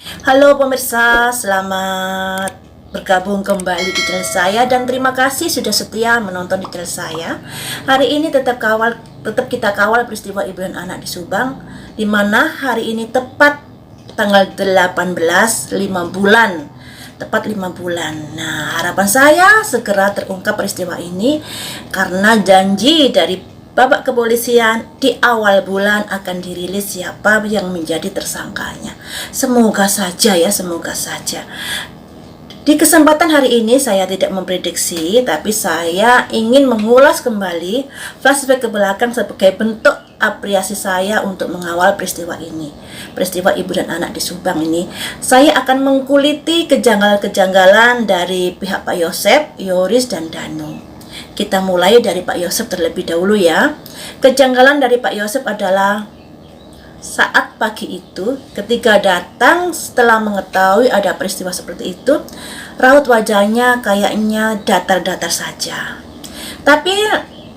Halo pemirsa, selamat bergabung kembali di channel saya dan terima kasih sudah setia menonton di channel saya. Hari ini tetap kita kawal peristiwa ibu dan anak di Subang, di mana hari ini tepat tanggal 18, 5 bulan. Tepat 5 bulan. Nah, harapan saya segera terungkap peristiwa ini karena janji dari Bapak kepolisian di awal bulan akan dirilis siapa yang menjadi tersangkanya. Semoga saja ya, semoga saja. Di kesempatan hari ini saya tidak memprediksi, tapi saya ingin mengulas kembali flashback ke belakang sebagai bentuk apresiasi saya untuk mengawal peristiwa ini. Peristiwa ibu dan anak di Subang ini. Saya akan mengkuliti kejanggalan-kejanggalan dari pihak Pak Yosep, Yoris, dan Danu. Kita mulai dari Pak Yosep terlebih dahulu ya. Kejanggalan dari Pak Yosep adalah saat pagi itu ketika datang setelah mengetahui ada peristiwa seperti itu, raut wajahnya kayaknya datar-datar saja. Tapi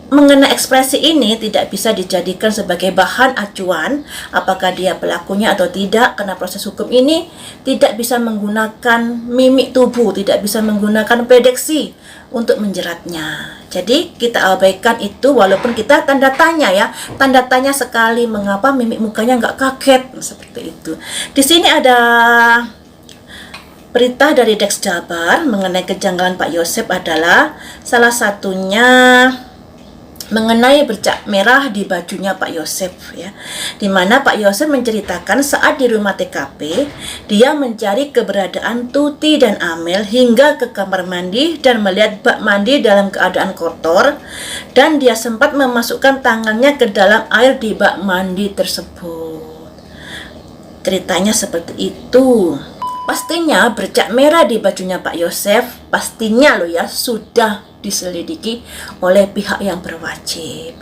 mengenai ekspresi ini tidak bisa dijadikan sebagai bahan acuan apakah dia pelakunya atau tidak, karena proses hukum ini tidak bisa menggunakan mimik tubuh, tidak bisa menggunakan prediksi untuk menjeratnya. Jadi kita abaikan itu, walaupun kita tanda tanya ya, tanda tanya sekali mengapa mimik mukanya nggak kaget seperti itu. Di sini ada berita dari Dex Jabar mengenai kejanggalan Pak Yosep adalah salah satunya mengenai bercak merah di bajunya Pak Yosep ya, dimana Pak Yosep menceritakan saat di rumah TKP dia mencari keberadaan Tuti dan Amel hingga ke kamar mandi dan melihat bak mandi dalam keadaan kotor dan dia sempat memasukkan tangannya ke dalam air di bak mandi tersebut. Ceritanya seperti itu. Pastinya bercak merah di bajunya Pak Yosef pastinya loh ya sudah diselidiki oleh pihak yang berwajib.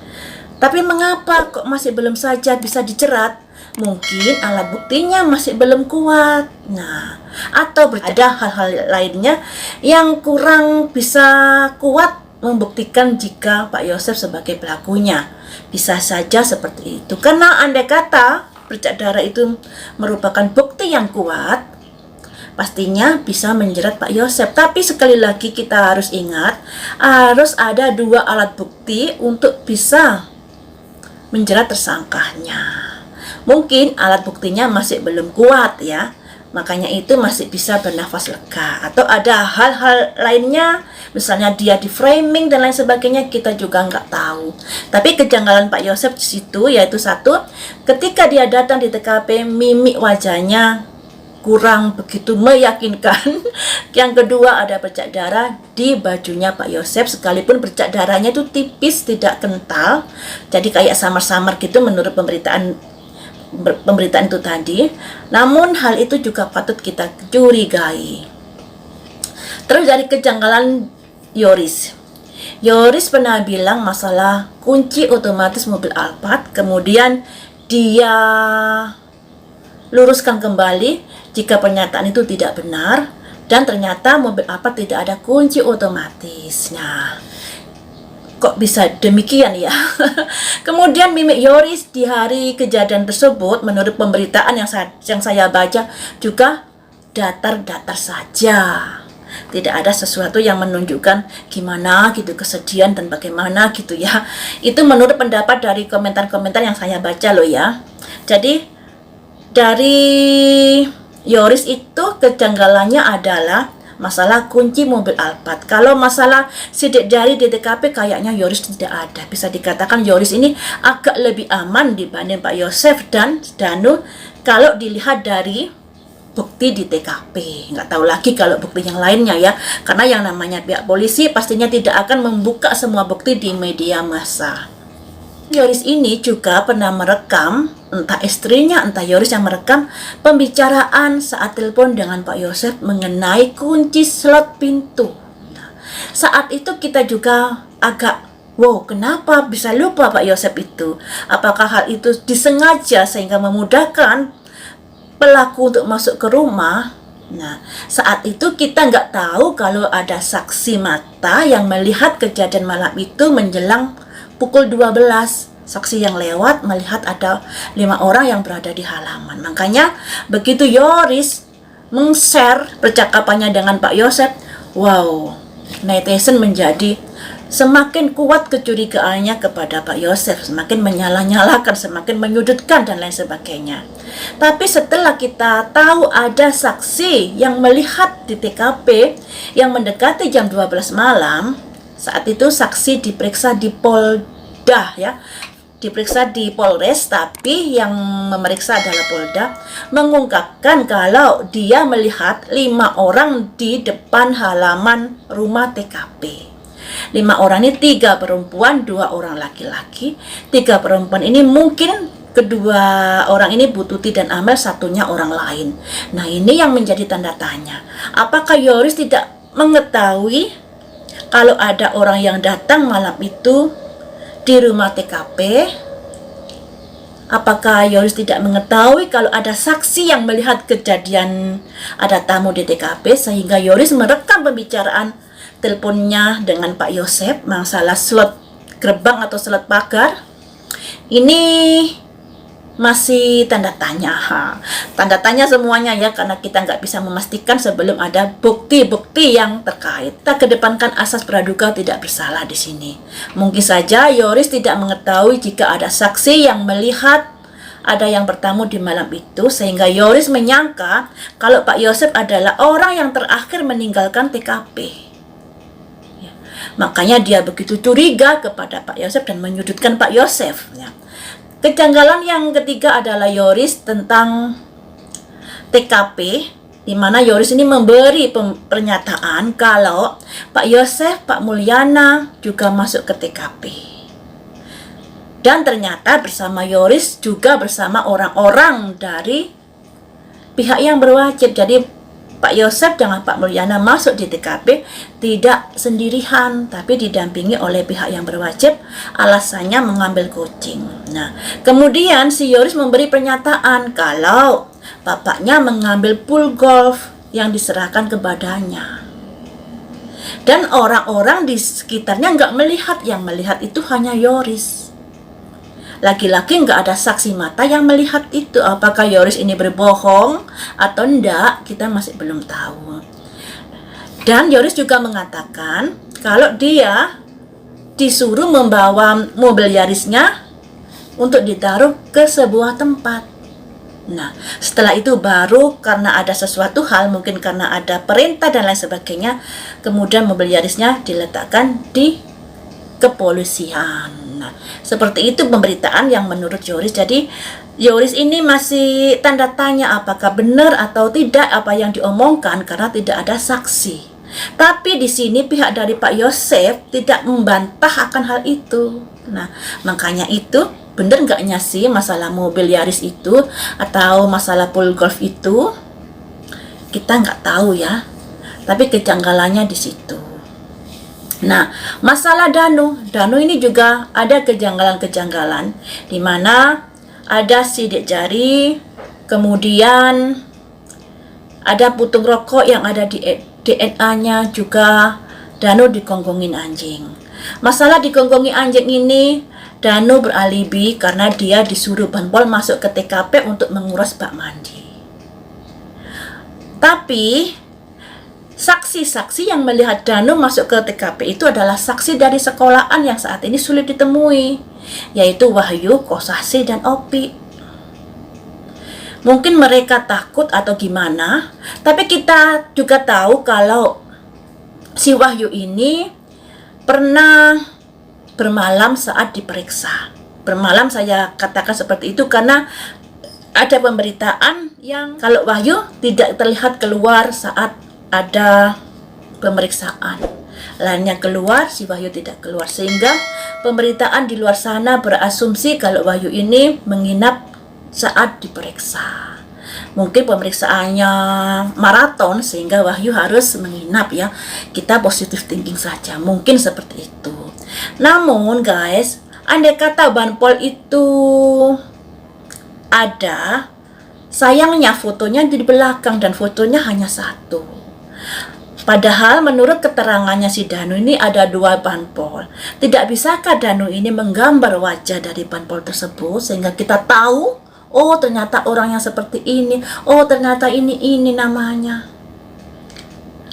Tapi mengapa kok masih belum saja bisa dijerat? Mungkin alat buktinya masih belum kuat. Nah, atau ada hal-hal lainnya yang kurang bisa kuat membuktikan jika Pak Yosef sebagai pelakunya. Bisa saja seperti itu. Karena andai kata bercak darah itu merupakan bukti yang kuat, pastinya bisa menjerat Pak Yosep. Tapi sekali lagi kita harus ingat, harus ada dua alat bukti untuk bisa menjerat tersangkanya. Mungkin alat buktinya masih belum kuat ya, makanya itu masih bisa bernafas lega. Atau ada hal-hal lainnya, misalnya dia di framing dan lain sebagainya, kita juga nggak tahu. Tapi kejanggalan Pak Yosep di situ yaitu satu, ketika dia datang di TKP mimik wajahnya kurang begitu meyakinkan. Yang kedua ada bercak darah di bajunya Pak Yosep, sekalipun bercak darahnya itu tipis, tidak kental, jadi kayak samar-samar gitu menurut pemberitaan itu tadi. Namun hal itu juga patut kita curigai. Terus dari kejanggalan Yoris pernah bilang masalah kunci otomatis mobil Alphard, kemudian dia luruskan kembali jika pernyataan itu tidak benar dan ternyata mobil Alphard tidak ada kunci otomatis. Nah, kok bisa demikian ya? Kemudian mimik Yoris di hari kejadian tersebut menurut pemberitaan yang saya baca juga datar-datar saja. Tidak ada sesuatu yang menunjukkan gimana gitu kesedihan dan bagaimana gitu ya. Itu menurut pendapat dari komentar-komentar yang saya baca loh ya. Jadi dari Yoris itu kejanggalannya adalah masalah kunci mobil Alphard. Kalau masalah sidik jari di TKP kayaknya Yoris tidak ada. Bisa dikatakan Yoris ini agak lebih aman dibanding Pak Yosef dan Danu kalau dilihat dari bukti di TKP. Nggak tahu lagi kalau bukti yang lainnya ya, karena yang namanya pihak polisi pastinya tidak akan membuka semua bukti di media massa. Yoris ini juga pernah merekam, entah istrinya, entah Yoris yang merekam pembicaraan saat telepon dengan Pak Yosef mengenai kunci slot pintu. Nah, saat itu kita juga agak, wow, kenapa bisa lupa Pak Yosef itu? Apakah hal itu disengaja sehingga memudahkan pelaku untuk masuk ke rumah? Nah, saat itu kita nggak tahu kalau ada saksi mata yang melihat kejadian malam itu menjelang pukul 12. Saksi yang lewat melihat ada 5 orang yang berada di halaman. Makanya begitu Yoris meng-share percakapannya dengan Pak Yosep, wow, netizen menjadi semakin kuat kecurigaannya kepada Pak Yosep, semakin menyalah-nyalakan, semakin menyudutkan dan lain sebagainya. Tapi setelah kita tahu ada saksi yang melihat di TKP yang mendekati jam 12 malam, saat itu saksi diperiksa di Polda ya, diperiksa di Polres, tapi yang memeriksa adalah Polda, mengungkapkan kalau dia melihat 5 orang di depan halaman rumah TKP. 5 orang ini 3 perempuan, 2 orang laki-laki. 3 perempuan ini mungkin kedua orang ini Bu Tuti dan Amel, satunya orang lain. Nah, ini yang menjadi tanda tanya. Apakah Yoris tidak mengetahui kalau ada orang yang datang malam itu di rumah TKP? Apakah Yoris tidak mengetahui kalau ada saksi yang melihat kejadian ada tamu di TKP, sehingga Yoris merekam pembicaraan teleponnya dengan Pak Yosep masalah slot gerbang atau slot pagar? Ini masih tanda tanya. Tanda tanya semuanya ya, karena kita nggak bisa memastikan sebelum ada bukti-bukti yang terkait. Kita kedepankan asas praduga tidak bersalah di sini. Mungkin saja Yoris tidak mengetahui jika ada saksi yang melihat ada yang bertamu di malam itu, sehingga Yoris menyangka kalau Pak Yosep adalah orang yang terakhir meninggalkan TKP. Makanya dia begitu curiga kepada Pak Yosep dan menyudutkan Pak Yosep. Ya. Kejanggalan yang ketiga adalah Yoris tentang TKP, di mana Yoris ini memberi pernyataan kalau Pak Yosep, Pak Mulyana juga masuk ke TKP. Dan ternyata bersama Yoris juga bersama orang-orang dari pihak yang berwajib. Jadi Pak Yosep dengan Pak Mulyana masuk di TKP tidak sendirian, tapi didampingi oleh pihak yang berwajib, alasannya mengambil kucing. Nah, kemudian si Yoris memberi pernyataan kalau bapaknya mengambil pool golf yang diserahkan kepadanya. Dan orang-orang di sekitarnya nggak melihat, yang melihat itu hanya Yoris. Lagi-lagi nggak ada saksi mata yang melihat itu. Apakah Yoris ini berbohong atau enggak, kita masih belum tahu. Dan Yoris juga mengatakan kalau dia disuruh membawa mobil Yarisnya untuk ditaruh ke sebuah tempat. Nah, setelah itu baru karena ada sesuatu hal, mungkin karena ada perintah dan lain sebagainya, kemudian mobil Yarisnya diletakkan di kepolisian. Nah, seperti itu pemberitaan yang menurut Yoris. Jadi Yoris ini masih tanda tanya apakah benar atau tidak apa yang diomongkan karena tidak ada saksi. Tapi di sini pihak dari Pak Yosep tidak membantah akan hal itu. Nah, makanya itu benar nggaknya sih masalah mobil Yaris itu atau masalah pool golf itu, kita nggak tahu ya. Tapi kejanggalannya di situ. Nah, masalah Danu ini juga ada kejanggalan-kejanggalan, di mana ada sidik jari, kemudian ada putung rokok yang ada di DNA-nya, juga Danu digonggongin anjing. Masalah digonggongi anjing ini, Danu beralibi karena dia disuruh Banpol masuk ke TKP untuk menguras bak mandi. Tapi saksi-saksi yang melihat Danu masuk ke TKP itu adalah saksi dari sekolahan yang saat ini sulit ditemui, yaitu Wahyu, Kosasi, dan Opi. Mungkin mereka takut atau gimana, tapi kita juga tahu kalau si Wahyu ini pernah bermalam saat diperiksa. Bermalam saya katakan seperti itu karena ada pemberitaan yang kalau Wahyu tidak terlihat keluar saat ada pemeriksaan, lainnya keluar, si Wahyu tidak keluar, sehingga pemberitaan di luar sana berasumsi kalau Wahyu ini menginap saat diperiksa. Mungkin pemeriksaannya maraton sehingga Wahyu harus menginap ya. Kita positive thinking saja, mungkin seperti itu. Namun guys, andai kata Banpol itu ada, sayangnya fotonya di belakang dan fotonya hanya satu. Padahal menurut keterangannya si Danu ini ada 2 Banpol. Tidak bisakah Danu ini menggambar wajah dari Banpol tersebut sehingga kita tahu Oh, ternyata orang yang seperti ini. Oh, ternyata ini namanya.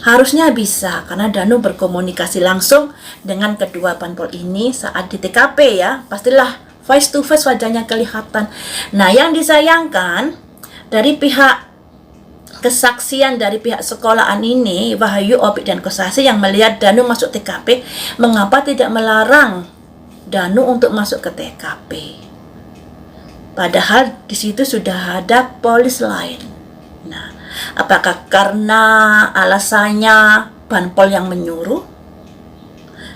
Harusnya bisa, karena Danu berkomunikasi langsung dengan kedua banpol ini saat di TKP ya. Pastilah face to face wajahnya kelihatan. Nah, yang disayangkan dari pihak kesaksian dari pihak sekolahan ini, Wahyu, Opik, dan Kosasi yang melihat Danu masuk TKP, mengapa tidak melarang Danu untuk masuk ke TKP? Padahal di situ sudah ada polis lain. Nah, apakah karena alasannya banpol yang menyuruh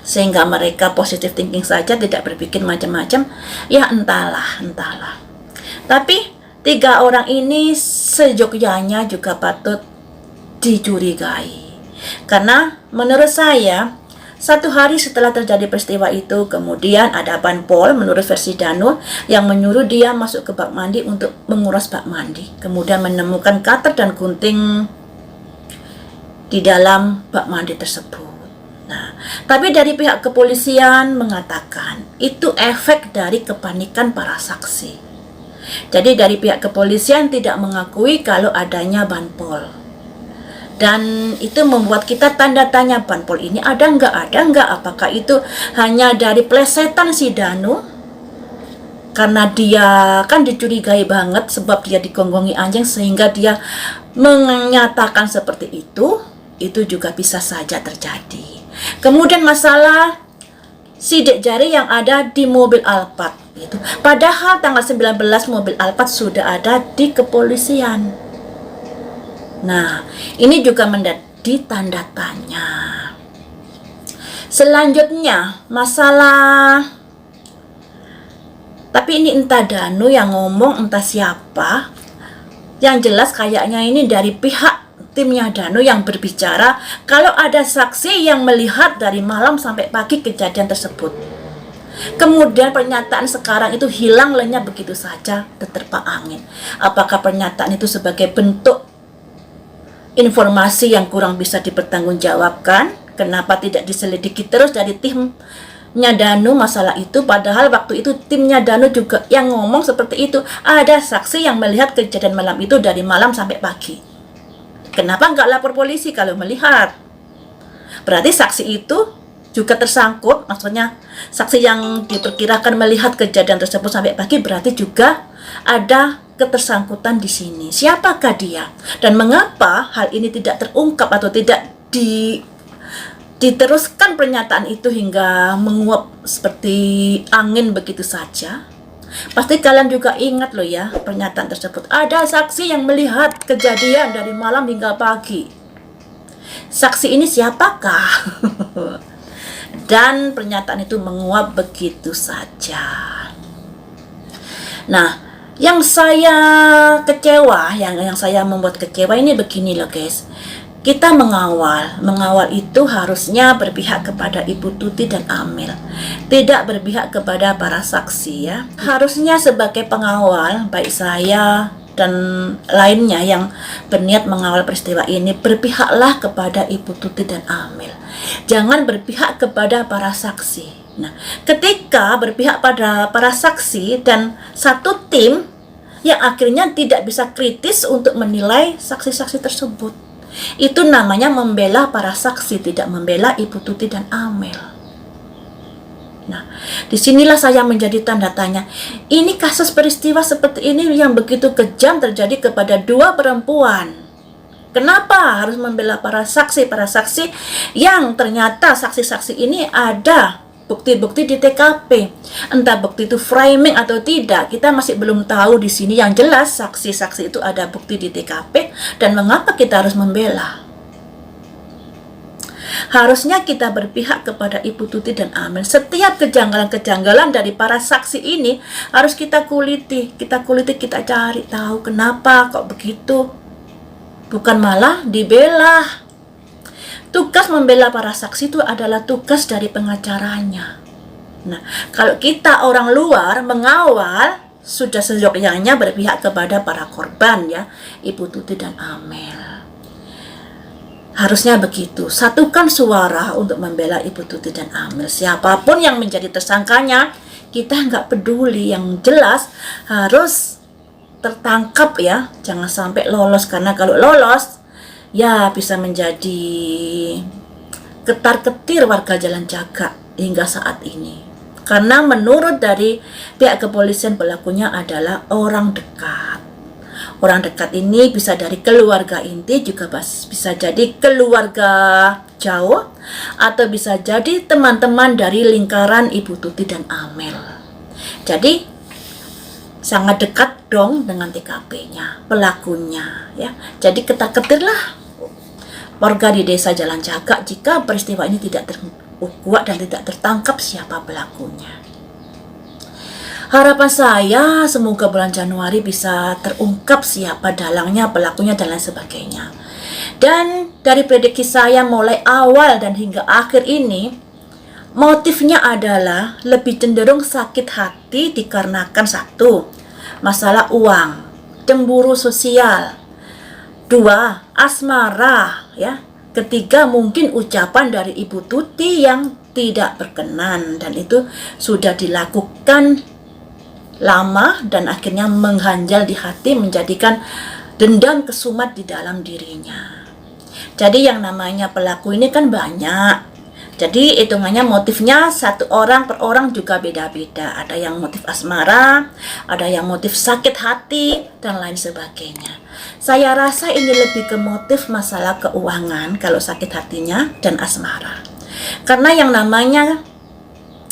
sehingga mereka positive thinking saja, tidak berpikir macam-macam? Ya entahlah. Tapi 3 orang ini sejogjanya juga patut dicurigai. Karena menurut saya, 1 hari setelah terjadi peristiwa itu, kemudian ada banpol menurut versi Danu yang menyuruh dia masuk ke bak mandi untuk menguras bak mandi. Kemudian menemukan cutter dan gunting di dalam bak mandi tersebut. Nah, tapi dari pihak kepolisian mengatakan itu efek dari kepanikan para saksi. Jadi dari pihak kepolisian tidak mengakui kalau adanya banpol. Dan itu membuat kita tanda tanya, banpol ini ada nggak? Apakah itu hanya dari plesetan si Danu? Karena dia kan dicurigai banget sebab dia digonggongi anjing sehingga dia menyatakan seperti itu juga bisa saja terjadi. Kemudian masalah sidik jari yang ada di mobil Alphard itu. Padahal tanggal 19 mobil Alphard sudah ada di kepolisian. Nah, ini juga menjadi tanda tanya. Selanjutnya, masalah, tapi ini entah Danu yang ngomong, entah siapa. Yang jelas kayaknya ini dari pihak timnya Danu yang berbicara kalau ada saksi yang melihat dari malam sampai pagi kejadian tersebut. Kemudian pernyataan sekarang itu hilang lenyap begitu saja, terterpa angin. Apakah pernyataan itu sebagai bentuk informasi yang kurang bisa dipertanggungjawabkan? Kenapa tidak diselidiki terus dari timnya Danu masalah itu? Padahal waktu itu timnya Danu juga yang ngomong seperti itu. Ada saksi yang melihat kejadian malam itu dari malam sampai pagi. Kenapa nggak lapor polisi kalau melihat? Berarti saksi itu juga tersangkut. Maksudnya saksi yang diperkirakan melihat kejadian tersebut sampai pagi berarti juga ada ketersangkutan di sini. Siapakah dia? Dan mengapa hal ini tidak terungkap atau tidak diteruskan pernyataan itu hingga menguap seperti angin begitu saja? Pasti kalian juga ingat loh ya pernyataan tersebut. Ada saksi yang melihat kejadian dari malam hingga pagi. Saksi ini siapakah? Dan pernyataan itu menguap begitu saja. Nah, yang saya kecewa, yang saya membuat kecewa ini begini loh guys. Kita mengawal itu harusnya berpihak kepada Ibu Tuti dan Amel, tidak berpihak kepada para saksi ya. Harusnya sebagai pengawal, baik saya dan lainnya yang berniat mengawal peristiwa ini, berpihaklah kepada Ibu Tuti dan Amel. Jangan berpihak kepada para saksi. Nah, ketika berpihak pada para saksi dan satu tim yang akhirnya tidak bisa kritis untuk menilai saksi-saksi tersebut, itu namanya membela para saksi, tidak membela Ibu Tuti dan Amel. Nah, disinilah saya menjadi tanda tanya. Ini kasus peristiwa seperti ini yang begitu kejam terjadi kepada 2 perempuan. Kenapa harus membela para saksi yang ternyata saksi-saksi ini ada bukti-bukti di TKP. Entah bukti itu framing atau tidak, kita masih belum tahu di sini. Yang jelas saksi-saksi itu ada bukti di TKP, dan mengapa kita harus membela? Harusnya kita berpihak kepada Ibu Tuti dan Amel. Setiap kejanggalan-kejanggalan dari para saksi ini harus kita kuliti, kita cari tahu kenapa kok begitu. Bukan malah dibela. Tugas membela para saksi itu adalah tugas dari pengacaranya. Nah, kalau kita orang luar mengawal, sudah seyogyanya berpihak kepada para korban ya, Ibu Tuti dan Amel. Harusnya begitu. Satukan suara untuk membela Ibu Tuti dan Amel. Siapapun yang menjadi tersangkanya, kita nggak peduli. Yang jelas harus tertangkap ya, jangan sampai lolos, karena kalau lolos ya bisa menjadi ketar-ketir warga Jalan Cagak hingga saat ini. Karena menurut dari pihak kepolisian pelakunya adalah orang dekat. Orang dekat ini bisa dari keluarga inti, juga bisa jadi keluarga jauh, atau bisa jadi teman-teman dari lingkaran Ibu Tuti dan Amel. Jadi sangat dekat dong dengan TKP-nya, pelakunya ya. Jadi ketar-ketirlah warga di desa Jalan Cagak jika peristiwa ini tidak terkuak dan tidak tertangkap siapa pelakunya. Harapan saya semoga bulan Januari bisa terungkap siapa dalangnya, pelakunya, dan lain sebagainya. Dan dari prediksi saya mulai awal dan hingga akhir ini, motifnya adalah lebih cenderung sakit hati dikarenakan satu, masalah uang, cemburu sosial. Dua, asmara ya. Ketiga, mungkin ucapan dari Ibu Tuti yang tidak berkenan, dan itu sudah dilakukan lama dan akhirnya mengganjal di hati, menjadikan dendam kesumat di dalam dirinya. Jadi yang namanya pelaku ini kan banyak. Jadi hitungannya motifnya satu orang per orang juga beda-beda. Ada yang motif asmara, ada yang motif sakit hati, dan lain sebagainya. Saya rasa ini lebih ke motif masalah keuangan kalau sakit hatinya dan asmara. Karena yang namanya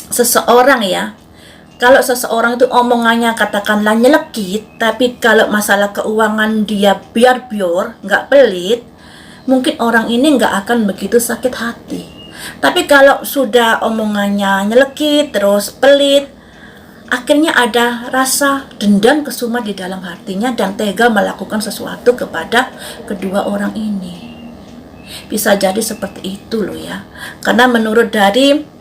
seseorang ya, kalau seseorang itu omongannya katakanlah nyelekit, tapi kalau masalah keuangan dia biar-biar, nggak pelit, mungkin orang ini nggak akan begitu sakit hati. Tapi kalau sudah omongannya nyelekit, terus pelit, akhirnya ada rasa dendam kesumat di dalam hatinya dan tega melakukan sesuatu kepada kedua orang ini. Bisa jadi seperti itu loh ya. Karena menurut dari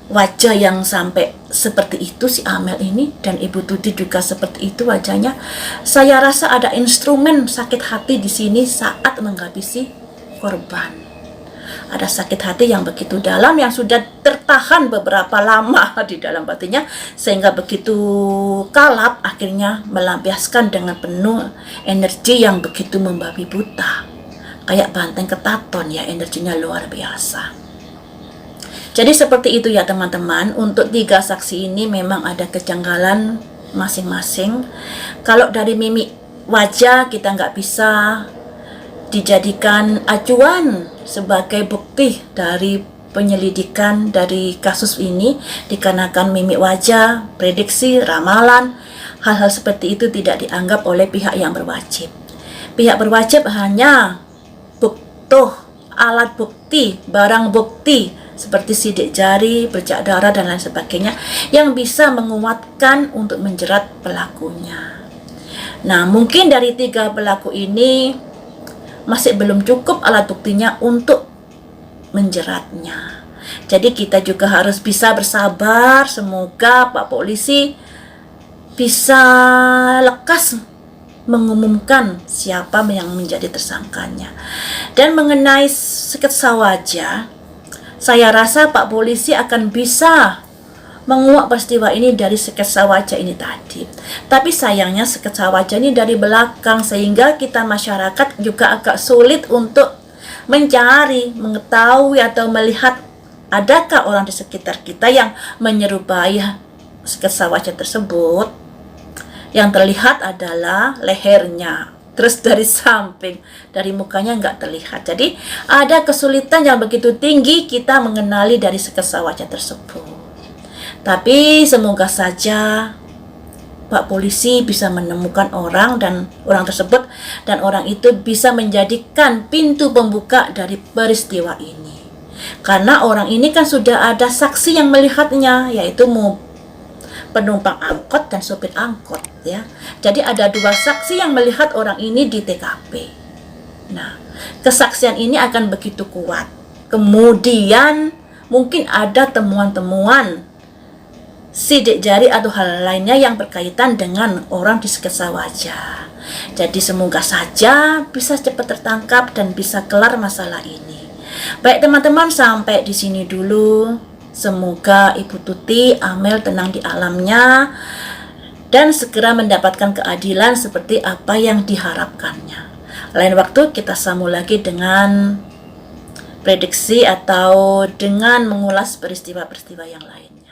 wajah yang sampai seperti itu si Amel ini, dan Ibu Tuti juga seperti itu wajahnya, saya rasa ada instrumen sakit hati di sini saat menghabisi korban. Ada sakit hati yang begitu dalam, yang sudah tertahan beberapa lama di dalam batinnya, sehingga begitu kalap akhirnya melampiaskan dengan penuh energi yang begitu membabi buta, kayak banteng ketaton ya, energinya luar biasa. Jadi seperti itu ya teman-teman. Untuk 3 saksi ini memang ada kejanggalan masing-masing. Kalau dari mimik wajah kita nggak bisa dijadikan acuan sebagai bukti dari penyelidikan dari kasus ini, dikarenakan mimik wajah, prediksi, ramalan, hal-hal seperti itu tidak dianggap oleh pihak yang berwajib. Pihak berwajib hanya butuh alat bukti, barang bukti seperti sidik jari, bercak darah, dan lain sebagainya yang bisa menguatkan untuk menjerat pelakunya. Nah, mungkin dari 3 pelaku ini masih belum cukup alat buktinya untuk menjeratnya. Jadi kita juga harus bisa bersabar. Semoga Pak Polisi bisa lekas mengumumkan siapa yang menjadi tersangkanya. Dan mengenai sketsa wajah, saya rasa Pak Polisi akan bisa menguak peristiwa ini dari sketsa wajah ini tadi. Tapi sayangnya sketsa wajah ini dari belakang, sehingga kita masyarakat juga agak sulit untuk mencari, mengetahui, atau melihat adakah orang di sekitar kita yang menyerupai sketsa wajah tersebut. Yang terlihat adalah lehernya, terus dari samping, dari mukanya nggak terlihat. Jadi ada kesulitan yang begitu tinggi kita mengenali dari sketsa wajah tersebut. Tapi semoga saja Pak Polisi bisa menemukan orang tersebut, dan orang itu bisa menjadikan pintu pembuka dari peristiwa ini. Karena orang ini kan sudah ada saksi yang melihatnya, yaitu penumpang angkot dan sopir angkot ya. Jadi ada 2 saksi yang melihat orang ini di TKP. Nah, kesaksian ini akan begitu kuat. Kemudian mungkin ada temuan-temuan sidik jari atau hal lainnya yang berkaitan dengan orang di sketsa wajah. Jadi semoga saja bisa cepat tertangkap dan bisa kelar masalah ini. Baik teman-teman, sampai di sini dulu. Semoga Ibu Tuti, Amel tenang di alamnya, dan segera mendapatkan keadilan seperti apa yang diharapkannya. Lain waktu kita sambung lagi dengan prediksi atau dengan mengulas peristiwa-peristiwa yang lainnya.